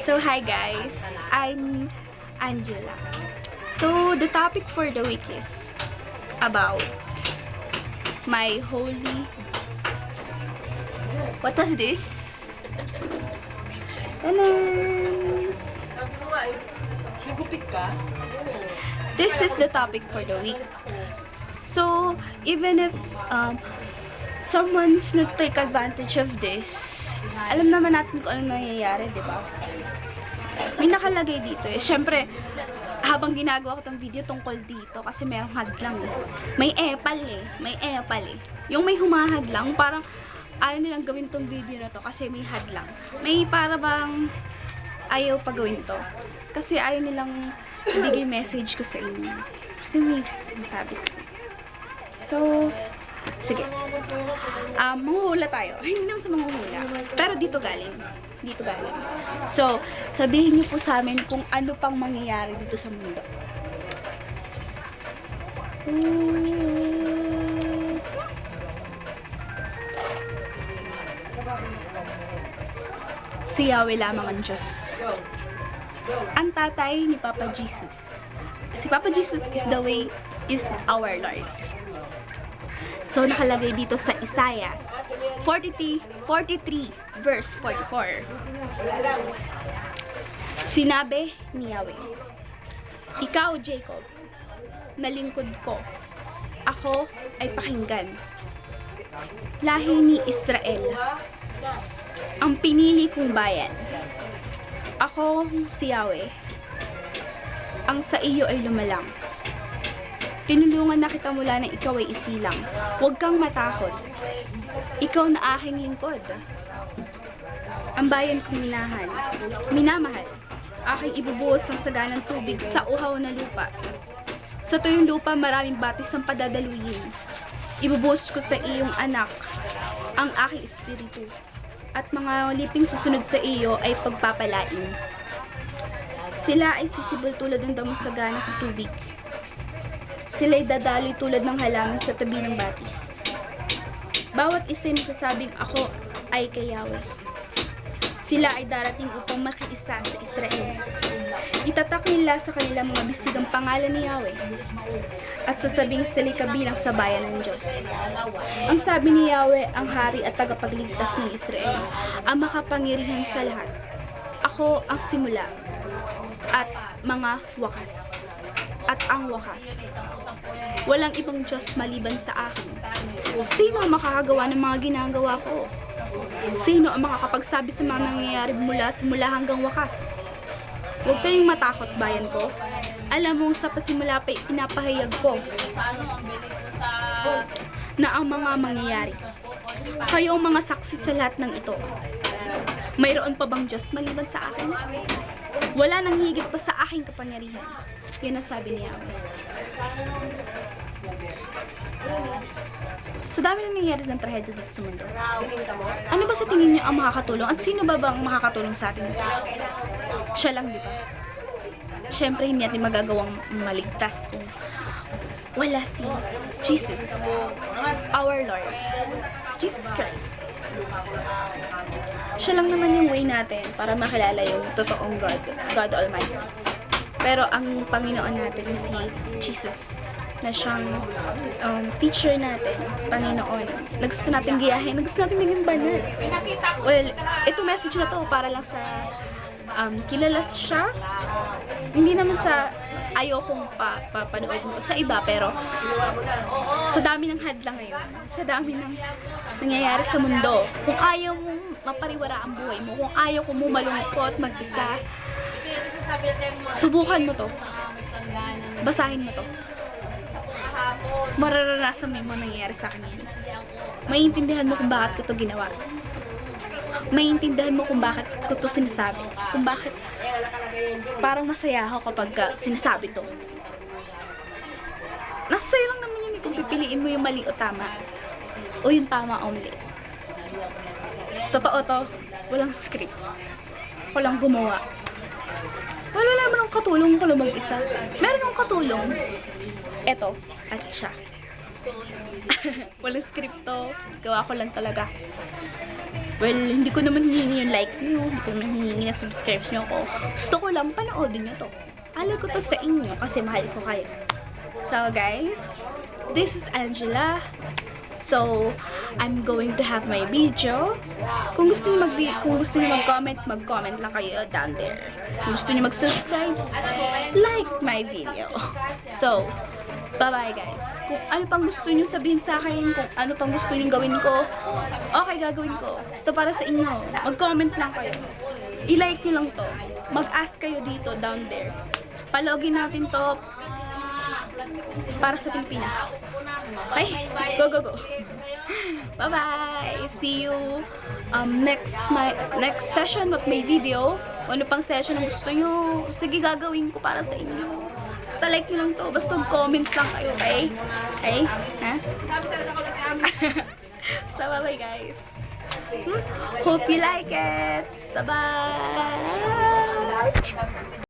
So, hi guys. I'm Angela. So, the topic for the week is about my holy... What was this? Tanan! This is the topic for the week. So, even if someone's not take advantage of this, alam naman natin kung anong nangyayari, di ba? May nakalagay dito eh. Siyempre, habang ginagawa ko tong video tungkol dito, kasi merong hadlang eh. May epal eh. May epal eh. Yung may humahadlang, parang ayaw nilang gawin tong video na to kasi may hadlang. May para bang ayaw pa gawin to. Kasi ayaw nilang ibigay message ko sa inyo. Kasi may sinasabi sa inyo. So, sige. Manghuhula tayo. Hindi naman sa manghuhula. Pero dito galing. Dito galing. So, sabihin niyo po sa amin kung ano pang mangyayari dito sa mundo. Si Yahweh lamang ang Diyos. Ang tatay ni Papa Jesus. Si Papa Jesus is the way, is our Lord. So, nakalagay dito sa Isaiah 43 verse 44. Sinabi ni Yahweh, ikaw, Jacob, na lingkod ko, ako ay pakinggan. Lahi ni Israel, ang pinili kong bayan. Ako si Yahweh, ang sa iyo ay lumalang. Tinulungan na kita mula na ikaw ay isilang. Huwag kang matakot. Ikaw na aking lingkod. Ang bayan kong minamahal. Aking ibubuhos ang saganang tubig sa uhaw na lupa. Sa tuyong lupa maraming batis ang padadaluyin. Ibubuhos ko sa iyong anak ang aking espiritu. At mga liping susunod sa iyo ay pagpapalain. Sila ay sisibol tulad ng damong sagana sa tubig. Sila'y dadaloy tulad ng halaman sa tabi ng batis. Bawat isa ay masasabing ako ay kay Yahweh. Sila ay darating upang makiisa sa Israel. Itatak nila sa kanilang mga bisig ang pangalan ni Yahweh. At sasabing sila'y kabilang sa bayan ng Diyos. Ang sabi ni Yahweh, ang hari at tagapagligtas ng Israel, ang makapangyarihan sa lahat. Ako ang simula at mga wakas. At ang wakas. Walang ibang Diyos maliban sa akin. Sino ang makakagawa ng mga ginagawa ko? Sino ang makakapagsabi sa mga nangyayari mula simula hanggang wakas? Huwag kayong matakot, bayan ko. Alam mong sa pasimula pa pinapahayag ko na ang mga mangyayari. Kayo ang mga saksi sa lahat ng ito. Mayroon pa bang Diyos maliban sa akin? Wala nang higit pa sa aking kapangyarihan. Yan ang sabi niya. So, dami na nangyayari ng trahedya dito sa mundo. Ano ba sa tingin niyo ang makakatulong? At sino ba bang makakatulong sa atin? Siya lang, di ba? Siyempre, hindi natin magagawang maligtas kung wala si Jesus, our Lord, si Jesus Christ. Siya lang naman yung way natin para makilala yung totoong God Almighty. Pero ang Panginoon natin si Jesus, na siyang teacher natin, Panginoon. Nagsusun natin giyahin, nagsusun natin naging banal. Well, ito message na to para lang sa kilala siya. Hindi naman sa ayokong papanood mo sa iba, pero sa dami ng hadlang ngayon, sa dami ng nangyayari sa mundo, kung ayaw mong mapariwara ang buhay mo, kung ayaw mo malungkot, mag-isa, subukan mo to. Basahin mo to. Mararanasan mo yung mga nangyayari sa akin yun. Maiintindihan mo kung bakit ko to ginawa. Maiintindihan mo kung bakit ko to sinasabi. Kung bakit parang masaya ako kapag sinasabi to. Nasa sa'yo lang naman yun kung pipiliin mo yung mali o tama. O yung tama only. Totoo to. Walang script. Walang gumawa. Wala naman akong katulong ko lang mag-isa. Meron akong katulong. Eto, at siya. Walang script to. Gawa ko lang talaga. Well, hindi ko naman hihingi yung like nyo. Hindi ko naman hihingi na subscribe nyo ako. Gusto ko lang panoodin nyo to. Alay ko to sa inyo kasi mahal ko kayo. So guys, this is Angela. So, I'm going to have my video. Kung gusto niyo mag-comment lang kayo down there. Kung gusto niyo mag-subscribe, like my video. So, bye-bye guys. Kung ano pang gusto niyo sabihin sa akin, kung ano pang gusto niyo gawin ko, okay, gagawin ko. Basta para sa inyo. Mag-comment lang kayo. I-like niyo lang to. Mag-ask kayo dito, down there. Palogin natin to para sa Pilipinas. Okay? Go, go, go. Bye-bye! See you next session of my video. Ano pang session ang gusto nyo? Sige, gagawin ko para sa inyo. Basta like nyo lang to. Basta comment lang kayo, okay? Okay? Ha? So, bye-bye guys. Hope you like it. Bye-bye!